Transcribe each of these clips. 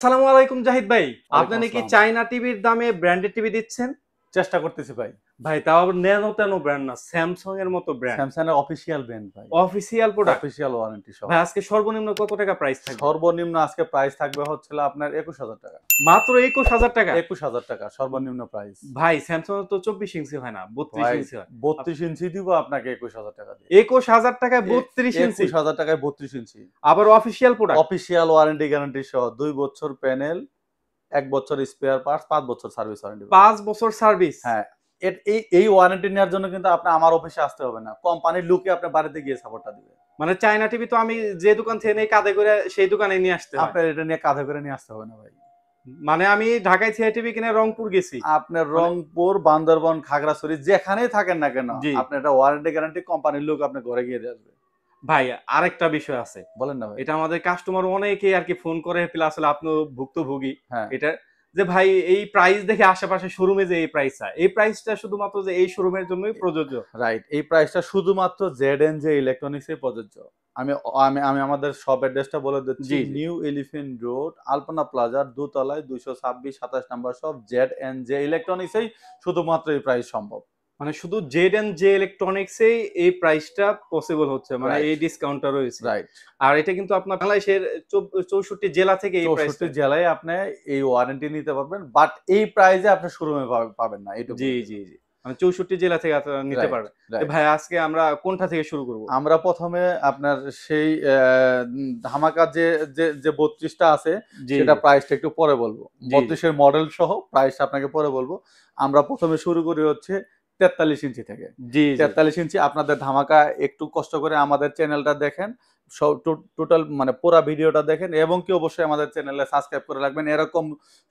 আসসালামু আলাইকুম জাহিদ ভাই। আপনি ওয়ালাইকুম নাকি আসসালাম। চায়না টিভির দামে ব্র্যান্ডেড টিভি দিচ্ছেন? চেষ্টা করতেছি ভাই। ভাই তাও আবার ন্যানো তেনো ব্র্যান্ড না, স্যামসাং এর মতো ব্র্যান্ড। স্যামসাং এর অফিসিয়াল ব্র্যান্ড ভাই। Official product. অফিসিয়াল ওয়ারেন্টি সহ। ভাই আজকে সর্বনিম্ন কত টাকা প্রাইস থাকবে? সর্বনিম্ন আজকে প্রাইস থাকবে হচ্ছিল আপনার ২১,০০০ টাকা। মাত্র ২১,০০০ টাকা। ২১,০০০ টাকা সর্বনিম্ন প্রাইস। ভাই স্যামসাং তো ২৪ ইঞ্চি হয় না, ৩২ ভাই ইঞ্চি হয়। ৩২ ইঞ্চি দিব আপনাকে ২১,০০০ টাকা দিয়ে। ২১,০০০ টাকায় এ ৩২ ইঞ্চি। ২১,০০০ টাকায় ৩২ ইঞ্চি। আবার official product. Official warranty guarantee সহ ২ বছর প্যানেল, ১ বছর স্পেয়ার পার্টস, ৫ বছর সার্ভিস ওয়ারেন্টি পাবেন। ৫ বছর সার্ভিস। হ্যাঁ, এই ওয়ারেন্টি নেওয়ার জন্য কিন্তু আপনি আমার অফিসে আসতে হবে না। কোম্পানির লোকই আপনার বাড়িতে গিয়ে সাপোর্টটা দিবে। মানে চায়না টিভি তো আমি যে দোকান থেকে নেই কাঁধে করে সেই দোকানে নিয়ে আসতে হয়। আপনার এটা নিয়ে কাঁধে করে নিয়ে আসতে হবে না ভাই। মানে আমি ঢাকায় থেকে টিভি কিনে রংপুর গেছি। আপনার মানে রংপুর, বান্দরবন, খাগড়াছড়ি যেখানেই থাকেন না কেন, জি আপনার এটা ওয়ারেন্টি গ্যারান্টি কোম্পানির লোক আপনার ঘরে গিয়ে দিয়ে আসবে। ভাই, আরেকটা বিষয় আছে। বলেন না ভাই। এটা আমাদের কাস্টমার অনেকেই আরকি ফোন করে, প্লাস হলো আপনিও ভুক্তভোগী। হ্যাঁ, এটা যে ভাই এই প্রাইস দেখে আশেপাশে শোরুমে যে এই প্রাইস চায়, এই প্রাইসটা শুধুমাত্র যে এই শোরুমের জন্যই প্রযোজ্য। রাইট। এই প্রাইসটা শুধুমাত্র জেড ইলেকট্রনিক্স এ প্রযোজ্য। আমি আমি আমি আমাদের শপ অ্যাড্রেসটা বলে দিচ্ছি। জি, জি। নিউ এলিফ্যান্ট রোড, আলপনা প্লাজার দোতলায় ২২৬ ২৭ নাম্বার শপ জেড ইলেকট্রনিক্স এই শুধুমাত্র এই প্রাইস সম্ভব। মানে শুধু জেড এন্ড জে ইলেকট্রনিক্স এই এই প্রাইসটা পসিবল হচ্ছে। মানে রাইট, এই ডিসকাউন্টটা রয়েছে। রাইট। আর এটা কিন্তু আপনার বাংলাদেশের ৬৪ জেলা থেকে এই ৬৪ প্রাইসটা। জেলায় আপনি এই ওয়ারেন্টি নিতে পারবেন। বাট এই প্রাইসে আপনি শোরুমে পাবেন না। এইটুকু জি, বলে জি, দিলাম। জি। মানে ৬৪ জেলা থেকে আপনারা নিতে রাইট, পারবেন। তো রাইট। ভাই আজকে আমরা কোনটা থেকে শুরু করব? আমরা ১ম এ আপনার সেই ধামাকা যে ৩২ টা আছে জি, সেটা জি। প্রাইসটা একটু পরে বলব। জি, জি। ৩২ এর মডেল সহ প্রাইসটা আপনাকে পরে বলব। আমরা ১ম এ শুরু করি হচ্ছে ৪৩ ইঞ্চি থেকে। জি, জি। ৪৩ ইঞ্চি আপনাদের ধামাকা একটু কষ্ট করে আমাদের চ্যানেলটা দেখেন। টোটাল মানে পুরা ভিডিওটা দেখেন এবং কি অবশ্যই আমাদের চ্যানেলে সাবস্ক্রাইব করে রাখবেন এরকম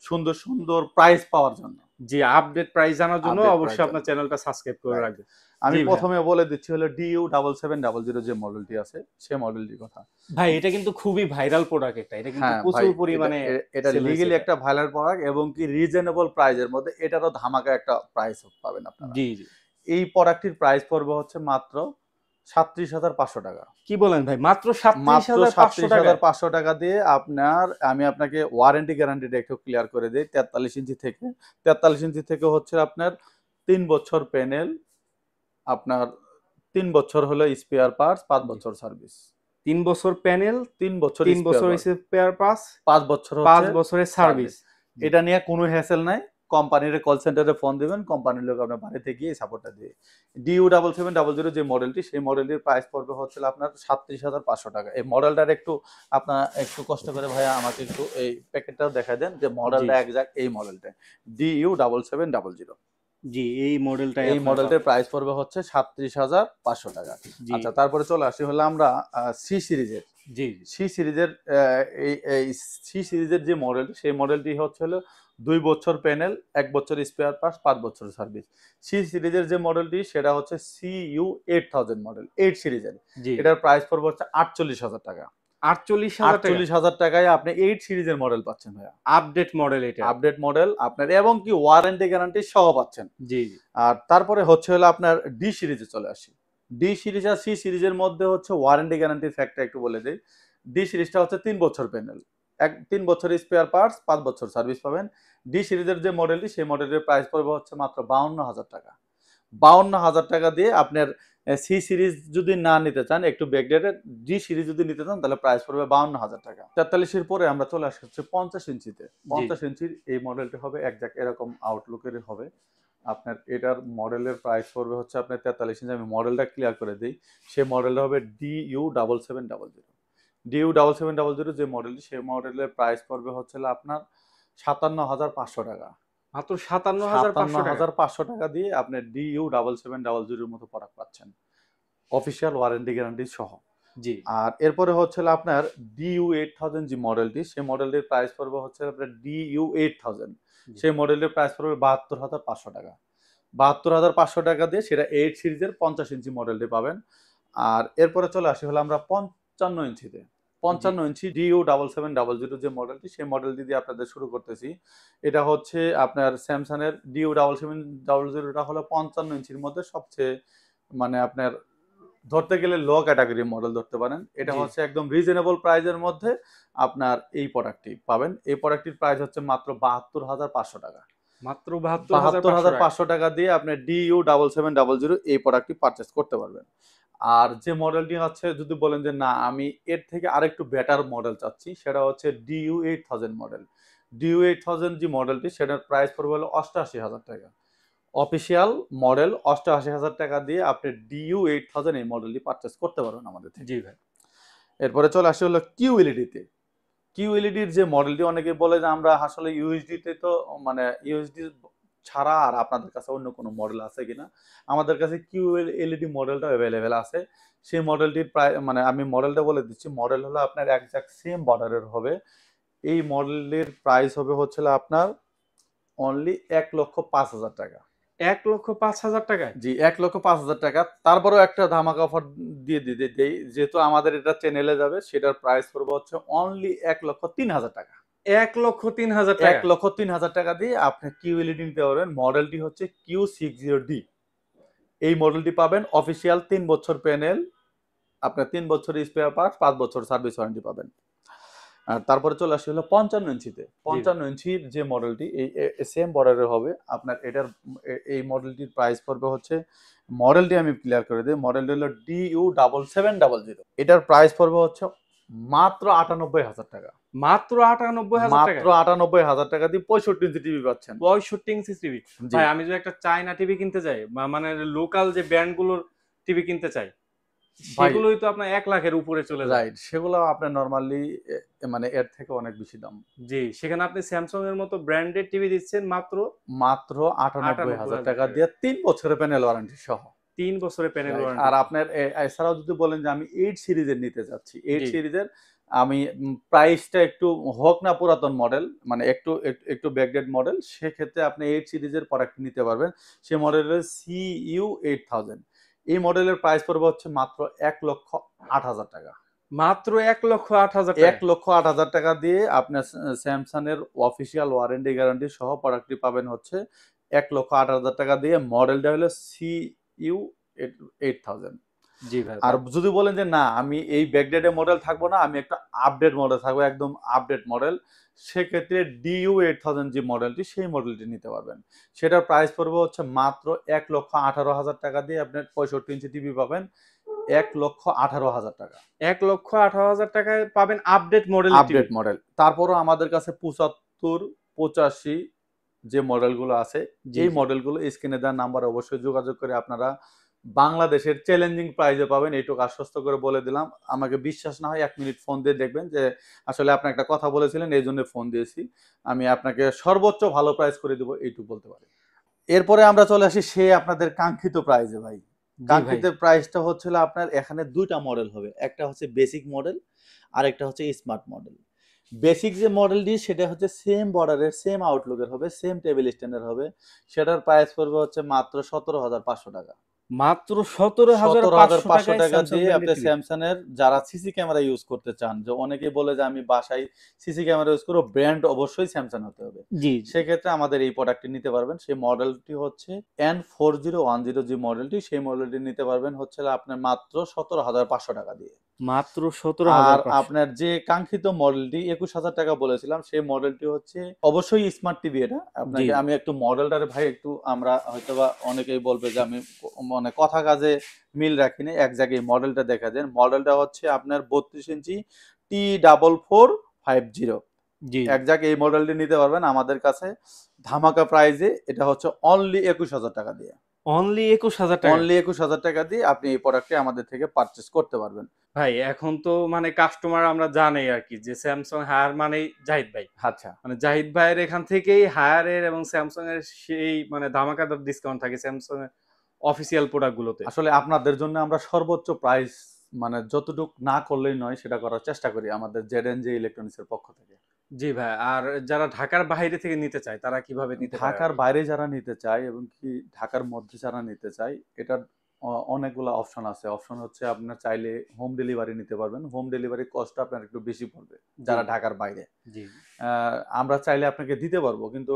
সুন্দর, সুন্দর প্রাইস পাওয়ার জন্য। জি, আপডেট প্রাইস জানার জন্য আপডেট প্রাইস অবশ্যই আপনার জানতে। চ্যানেলটা সাবস্ক্রাইব করে রাইট। রাখবেন। আমি জি ভাইয়া। ১ম এ বলে দিচ্ছি হলো DU7700 যে মডেলটি আছে, সে মডেলটির কথা। ভাই এটা কিন্তু খুবই ভাইরাল প্রোডাক্ট একটা। এটা কিন্তু হ্যাঁ, ভাই প্রচুর এটা পরিমাণে এটা সেল হইছে লিগ্যালি এটা। একটা ভাইরাল প্রোডাক্ট এবং কি রিজনেবল প্রাইস এর মধ্যে এটারও ধামাকা একটা প্রাইস পাবেন আপনারা। জি, জি। এই প্রোডাক্টটির প্রাইস পড়বে হচ্ছে মাত্র ৳৩৭,৫০০ টাকা। কি বলেন ভাই? মাত্র মাত্র ৳৩৭,৫০০ য়? ৳৩৭,৫০০ দিয়ে আমি আপনাকে ওয়ারেন্টি গ্যারান্টিটা একটু ক্লিয়ার করে দেই ৪৩ ইঞ্চি থেকে। ৪৩ ইঞ্চি থেকে হচ্ছে আপনার ৩ বছর প্যানেল, আপনার ৩ বছর হলো স্পেয়ার পার্টস, ৫ জি। বছর সার্ভিস। ৩ বছর প্যানেল, ৩ বছর ৩ স্পেয়ার বছর পার্টস, স্পেয়ার পার্টস, ৫ বছর ৫ হচ্ছে বছরের সার্ভিস। সার্ভিস। জি। এটা নিয়ে কোনো হ্যাসেল নাই। কোম্পানির কল সেন্টারে ফোন দিবেন, কোম্পানির লোক আপনার বাড়িতে গিয়ে সাপোর্টটা দিবে। DU7700 যে মডেলটি, সেই মডেলটির প্রাইস পড়বে হচ্ছে আপনার ৳৩৭,৫০০ এই মডেলটার একটু আপনার একটু কষ্ট করে ভাইয়া আমাকে একটু এই প্যাকেটটাও দেখায় দেন যে জি, মডেলটা এক্সাক্ট এই মডেলটা। DU7700 জি, এই মডেলটাই এই আপনারা মডেলটির পাবেন। প্রাইস পড়বে হচ্ছে ৳৩৭,৫০০। জি, আচ্ছা, তারপরে চলে আসি হলো আমরা সি সিরিজের। জি, জি। সি সিরিজের এই সি সিরিজের যে মডেলটি, সেই মডেলটি হচ্ছে হলো ২ বছর প্যানেল, ১ বছর স্পেয়ার পার্টস, ৫ বছর সার্ভিস। সি সিরিজের যে মডেলটি সেটা হচ্ছে CU8000 মডেল, ৮ সিরিজের। জি, জি। এটার প্রাইস পড়বে হচ্ছে ৳৪৮,০০০। ৳৪৮,০০০ ৳৪৮,০০০ আপনি ৮ সিরিজের মডেল পাচ্ছেন ভাইয়া। আপডেট মডেল এটা। আপডেট মডেল আপনার এবং কি ওয়ারেন্টি গ্যারান্টি সহ পাচ্ছেন। জি, জি। আর তারপরে হচ্ছে হলো আপনার ডি সিরিজে চলে আসি। ডি সিরিজ আর সি সিরিজের মধ্যে হচ্ছে ওয়ারেন্টি গ্যারান্টির ফ্যাক্টর একটু বলে দেই। ডি সিরিজটা হচ্ছে ৩ বছর প্যানেল। ৩ বছর স্পেয়ার পার্টস, ৫ বছর সার্ভিস পাবেন। ডি সিরিজের যে মডেলটি সেই মডেলের প্রাইস পড়বে হচ্ছে মাত্র ৳৫২,০০০। ৳৫২,০০০ দিয়ে আপনার সি সিরিজ যদি না নিতে চান একটু ব্যাকডেটেড, ডি সিরিজ যদি নিতে চান তাহলে প্রাইস পড়বে ৳৫২,০০০। ৪৩ এর পরে আমরা চলে আসি হচ্ছে ৫০ ইঞ্চিতে। জি, ৫০ ইঞ্চির এই মডেলটি হবে এক্সাক্ট এরকম আউটলুকেরই হবে। আপনার এটার মডেলের প্রাইস পড়বে হচ্ছে আপনার ৪৩ ইঞ্চি। আমি মডেলটা ক্লিয়ার করে দেই। সেই মডেলটা হবে DU7700। DU7700 যে মডেলটি সেই মডেলের প্রাইস পড়বে হচ্ছে হলো আপনার ৳৫৭,৫০০। মাত্র ৳৫৭,৫০০। ৳৫৭,৫০০ দিয়ে আপনি DU7700 এর মতো প্রোডাক্ট পাচ্ছেন। অফিসিয়াল ওয়ারেন্টি গ্যারান্টি সহ। জি, আর এরপরে হচ্ছে হলো আপনার DU8000 যে মডেলটি, সেই মডেলটির প্রাইস পড়বে হচ্ছে আপনার DU8000 জি। সেই মডেলের প্রাইস পড়বে ৳৭২,৫০০। ৳৭২,৫০০ দিয়ে সেটা ৮ সিরিজের ৫০ ইঞ্চি মডেলটি পাবেন। আর এরপরে চলে আসি হলো আমরা ৫৫ ইঞ্চিতে। জি, ৫৫ ইঞ্চি DU7700 যে মডেলটি, সেই মডেলটি দিয়ে আপনাদের শুরু করতেছি। এটা হচ্ছে আপনার Samsung এর DU7700 টা হলো ৫৫ ইঞ্চির মধ্যে সবচেয়ে মানে আপনার ধরতে গেলে লো ক্যাটাগরি মডেল ধরতে পারেন। এটা জি। হচ্ছে একদম রিজনেবল প্রাইসের মধ্যে আপনার এই প্রোডাক্টটি পাবেন। এই প্রোডাক্টটির প্রাইস হচ্ছে মাত্র ৭২,৫০০ টাকা। মাত্র ৭২,৫০০ টাকা। ৭২,৫০০ টাকা দিয়ে আপনি DU7700 এই প্রোডাক্টটি পারচেজ করতে পারবেন। আর যে মডেলটি হচ্ছে যদি বলেন যে না আমি এর থেকে আরেকটু বেটার মডেল চাচ্ছি, সেটা হচ্ছে DU8000 মডেল। DU8000 যে মডেলটি সেটার প্রাইস পড়বে হলো ৮৮,০০০ টাকা। অফিসিয়াল মডেল ৮৮,০০০ টাকা দিয়ে আপনি DU8000 এই মডেলটি পারচেজ করতে পারবেন আমাদের থেকে। জি ভাই। এরপরে চলে আসি হলো QLED তে। QLED-র যে মডেলটি অনেকে বলে যে আমরা আসলে UHD তে তো মানে UHD ছাড়া আর আপনাদের কাছে অন্য কোনো মডেল আছে কিনা? আমাদের কাছে QLED মডেলটা এভেইলেবল আছে। সেই মডেলটির প্রায় মানে আমি মডেলটা বলে দিচ্ছি। মডেল হলো আপনার এক্সাক্ট সেম বর্ডারের হবে। এই মডেলের প্রাইস হবে হচ্ছে হলো আপনার অনলি ১,০৫,০০০ টাকা। ১,৫০০০ টাকায়? জি, ১,৫০০০ টাকা। তারপরেও একটা ধামাকা অফার দিয়ে দেই। যেহেতু আমাদের এটা চ্যানেলে যাবে সেটার প্রাইস পড়বে হচ্ছে অনলি ১,০৩,০০০ টাকা। ১,০৩,০০০ টাকা? ১,৩০,০০০ টাকা দিয়ে আপনি QLED নিতে পারবেন। মডেলটি হচ্ছে Q60D। এই মডেলটি পাবেন অফিসিয়াল ৩ বছর প্যানেল, আপনার ৩ বছরের স্পেয়ার পার্টস, ৫ বছর সার্ভিস ওয়ারেন্টি পাবেন। আর তারপরে চলে আসি হলো ৫৫ ইঞ্চিতে। জি। ৫৫ ইঞ্চির যে মডেলটি এই সেম বর্ডারের হবে। আপনার এটার এই মডেলটির প্রাইস পড়বে হচ্ছে মডেলটি আমি ক্লিয়ার করে দেই। মডেলটি হলো DU7700। এটার প্রাইস পড়বে হচ্ছে মাত্র ৯৮,০০০ টাকা। মাত্র ৯৮,০০০ মাত্র টাকায়? ৯৮,০০০ টাকা দিয়ে ৬৫ ইঞ্চি টিভি পাচ্ছেন। ৬৫ ইঞ্চি টিভি। জি, ভাই আমি যদি একটা চায়না টিভি কিনতে চাই বা মানে লোকাল যে ব্র্যান্ড গুলোর টিভি কিনতে চাই, ভাই সেগুলোই তো আপনার ১,০০,০০০ এর উপরে চলে যায়। রাইট। সেগুলো আপনার নরমালি মানে এর থেকে অনেক বেশি দাম। জি, সেখানে আপনি স্যামসাং এর মতো ব্র্যান্ডেড টিভি দিচ্ছেন মাত্র মাত্র ৯৮,০০০ ৯৮,০০০ টাকা টাকায়। দিয়ে ৩ বছরের প্যানেল ওয়ারেন্টি সহ। ৩ বছরের প্যানেল রাইট। ওয়ারেন্টি আর সহ। আপনার এছাড়াও যদি বলেন যে আমি ৮ সিরিজের নিতে চাচ্ছি। ৮ জি, সিরিজের আমি প্রাইসটা একটু হোক না পুরাতন মডেল, মানে একটু ব্যাকডেট মডেল, সেক্ষেত্রে আপনি ৮ সিরিজের প্রোডাক্ট নিতে পারবেন। সেই মডেলের CU8000 এই মডেলের প্রাইস পড়বে হচ্ছে মাত্র ১,০৮,০০০ টাকা। মাত্র ১,০৮,০০০ টাকায়। ১,৮০,০০০ টাকা দিয়ে আপনার স্যামসাং এর অফিসিয়াল ওয়ারেন্টি গ্যারান্টি সহ প্রোডাক্টটি পাবেন হচ্ছে ১,৮০,০০০ টাকা দিয়ে। মডেলটা হলো CU8000। জি ভাই। আর যদি বলেন যে না আমি এই ব্যাকডেটেড মডেল থাকবো না, আমি একটা আপডেট মডেল থাকবো, একদম আপডেট মডেল, সেক্ষেত্রে DU8000 যে মডেলটি সেই মডেলটি নিতে পারবেন। সেটার প্রাইস পড়বে হচ্ছে মাত্র ১,১৮,০০০ টাকা দিয়ে আপনার ৬৫ ইঞ্চি টিভি পাবেন ১,১৮,০০০ টাকা। ১,১৮,০০০ টাকায় পাবেন আপডেট মডেলের টিভি। Update model. তারপরও আমাদের কাছে ৭৫, ৮৫ যে মডেলগুলো আছে, জি, এই জি। মডেলগুলো স্ক্রিনে দেওয়া নাম্বারে অবশ্যই যোগাযোগ করে আপনারা বাংলাদেশের চ্যালেঞ্জিং প্রাইসে পাবেন। এইটুকু আশ্বস্ত করে বলে দিলাম। আমাকে বিশ্বাস না হয় ১ মিনিট ফোন দিয়ে দেখবেন যে আসলে আপনি একটা কথা বলেছিলেন এইজন্য ফোন দিয়েছি। আমি আপনাকে সর্বোচ্চ ভালো প্রাইস করে দিব এইটুকু বলতে পারি। এরপরে আমরা চলে আসি আপনাদের কাঙ্ক্ষিত প্রাইসে ভাই। জি ভাই। কাঙ্ক্ষিত প্রাইসটা হচ্ছে হলো আপনার এখানে ২ টা মডেল হবে। একটা হচ্ছে বেসিক মডেল, আরেকটা হচ্ছে স্মার্ট মডেল। বেসিক যে মডেলটি সেটা হচ্ছে সেম বর্ডারের, সেম আউটলুকের হবে, সেম টেবিল স্ট্যান্ডের হবে। সেটার প্রাইস পড়বে হচ্ছে মাত্র ১৭,৫০০ টাকা। মাত্র ১৭,৫০০ ১৭,৫০০ টাকায় টাকা স্যামসাং দিয়ে ব্র্যান্ডের আপনি টিভি। স্যামসাং এর যারা সিসি ক্যামেরা ইউজ করতে চান, যে অনেকেই বলে যে আমি বাসায় সিসি ক্যামেরা ইউজ করব, ব্র্যান্ড অবশ্যই স্যামসাং হতে হবে। জি, সেক্ষেত্রে আমাদের এই প্রোডাক্টটি নিতে পারবেন। সেই মডেলটি হচ্ছে N4010 যে মডেলটি, সেই মডেলটি নিতে পারবেন হচ্ছে আপনার মাত্র ১৭,৫০০ টাকা দিয়ে। মাত্র আর ১৭,৫০০। আপনার যে কাঙ্ক্ষিত মডেলটি ২১,০০০ টাকা বলেছিলাম, সেই মডেলটি হচ্ছে অবশ্যই স্মার্ট টিভি এটা। জি, আপনাকে আমি একটু মডেলটারে ভাই একটু আমরা হয়তোবা অনেকেই বলবে যে আমি মানে কথা কাজে মিল রাখি না। এক জায়গায় মডেলটা দেখা যায়। মডেলটা হচ্ছে আপনার ৩২ ইঞ্চি T4450। জি। এক জায়গায় এই মডেলটি নিতে পারবেন আমাদের কাছে ধামাকা প্রাইজে। এটা হচ্ছে অনলি ২১,০০০ টাকা দিয়ে। অনলি ২১,০০০ টাকায়? অনলি ২১,০০০ টাকা দিয়ে আপনি এই প্রোডাক্টটি আমাদের থেকে পারচেজ করতে পারবেন। ভাই এখন তো মানে কাস্টমার আমরা জানি আরকি যে স্যামসাং হায়ার মানেই জাহিদ ভাই। আচ্ছা। মানে জাহিদ ভাইয়ের এখান থেকেই হায়ারের এবং স্যামসাং এর সেই মানে ধামাকাদার ডিসকাউন্ট থাকে স্যামসাং এর অফিসিয়াল প্রোডাক্ট গুলোতে। আসলে আপনাদের জন্য আমরা সর্বোচ্চ প্রাইস মানে যতটুক না করলেই নয় সেটা করার চেষ্টা করি আমাদের জেড&জে ইলেকট্রনিক্স এর পক্ষ থেকে। জি ভাই। আর যারা ঢাকার বাইরে থেকে নিতে চায় তারা কিভাবে নিতে পারে ঢাকার আরকি? বাইরে যারা নিতে চায় এবং কি ঢাকার মধ্যে যারা নিতে চায়, এটার অনেকগুলা অপশন আছে। অপশন হচ্ছে আপনার চাইলে হোম ডেলিভারি নিতে পারবেন। হোম ডেলিভারি কস্টটা আপনার একটু বেশি পড়বে জি, যারা ঢাকার বাইরে। জি। আ আমরা চাইলে আপনাকে দিতে পারবো, কিন্তু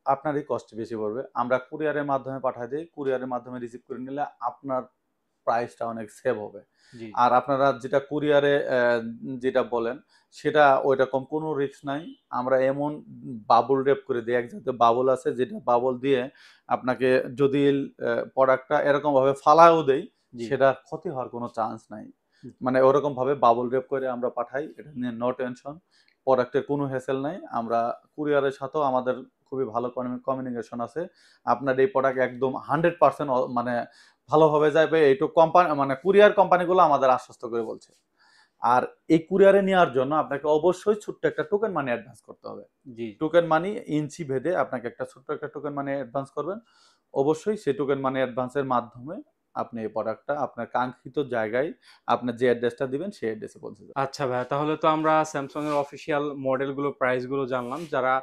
আপনারই কস্ট বেশি পড়বে। আমরা কুরিয়ারের মাধ্যমে পাঠায় দেই। কুরিয়ারের মাধ্যমে রিসিভ করে নিলে আপনার প্রাইসটা অনেক সেভ হবে। জি, আর আপনারা যেটা কুরিয়ারে যেটা বলেন সেটা ওইরকম কোনো রিস্ক নাই। আমরা এমন বাবল র‍্যাপ করে দিই, এক জাতীয় বাবল আছে যেটা বাবল দিয়ে আপনাকে যদি প্রোডাক্টটা এরকম ভাবে ফালায়ও দেই, জি, সেটা ক্ষতি হওয়ার কোনো চান্স নাই। জি। মানে ওরকম ভাবে বাবল র‍্যাপ করে আমরা পাঠাই, এটা নিয়ে নো টেনশন। প্রোডাক্টের কোনো হ্যাসেল নাই। আমরা কুরিয়ারের সাথেও আমাদের খুবই ভালো কমিউনিকেশন আছে। আপনার এই প্রোডাক্ট একদম 100% মানে ভালোভাবে যাবে এইটুকু কোম্পানি মানে কুরিয়ার কোম্পানিগুলো আমাদের আশ্বস্ত করে বলছে। আর এই কুরিয়ারে নেওয়ার জন্য আপনাকে অবশ্যই ছোট্ট একটা টোকেন মানি অ্যাডভান্স করতে হবে। জি। টোকেন মানি ইঞ্চি ভেদে আপনাকে একটা ছোট্ট একটা টোকেন মানি অ্যাডভান্স করবেন। অবশ্যই সেই টোকেন মানি অ্যাডভান্সের মাধ্যমে আপনি এই প্রোডাক্টটা আপনার কাঙ্ক্ষিত জায়গায় আপনার যে অ্যাড্রেসটা দিবেন সেই অ্যাড্রেসে পৌঁছে যাবে। আচ্ছা ভাইয়া, তাহলে তো আমরা স্যামসাং এর অফিসিয়াল মডেলগুলো প্রাইসগুলো জানলাম। যারা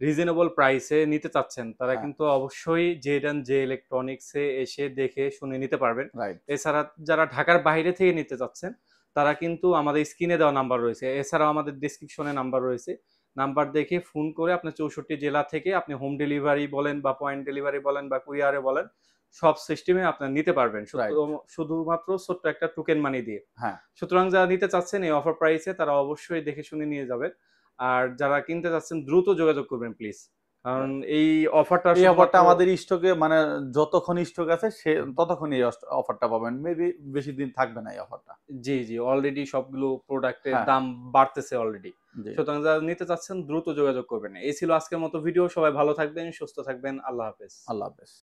রিজনেবল প্রাইসে নিতে চাচ্ছেন তারা হ্যাঁ, কিন্তু অবশ্যই জে ইলেকট্রনিক্সে এসে দেখে শুনে নিতে পারবেন। রাইট, এছাড়া যারা ঢাকার বাইরে থেকে নিতে চাচ্ছেন তারা কিন্তু আমাদের স্ক্রিনে দেওয়া নাম্বার রয়েছে। এছাড়াও আমাদের ডেসক্রিপশনে নাম্বার রয়েছে। নাম্বার দেখে ফোন করে আপনার ৬৪ জেলা থেকে আপনি হোম ডেলিভারি বলেন বা পয়েন্ট ডেলিভারি বলেন বা কুরিয়ারে বলেন, সব সিস্টেমে আপনারা নিতে পারবেন। রাইট, শুধুমাত্র ছোট্ট একটা টোকেন মানি দিয়ে। হ্যাঁ। সুতরাং যারা নিতে চাচ্ছেন এই অফার প্রাইসে তারা অবশ্যই দেখে শুনে নিয়ে যাবেন। আর যারা কিনতে চাচ্ছেন দ্রুত যোগাযোগ করবেন প্লিজ। কারণ এই অফারটা এই অফারটা শুধুমাত্র আমাদের স্টকে মানে যতক্ষণ স্টক আছে সে ততক্ষণই এই অফারটা পাবেন। মেবি বেশি দিন থাকবে না এই অফারটা। জি, জি, অলরেডি সবগুলো প্রোডাক্টের হ্যাঁ, দাম বাড়তেছে অলরেডি। জি। সুতরাং যারা নিতে চাচ্ছেন দ্রুত যোগাযোগ করবেন। এই ছিল আজকের মতো ভিডিও। সবাই ভালো থাকবেন, সুস্থ থাকবেন। আল্লাহ হাফেজ। আল্লাহ হাফেজ।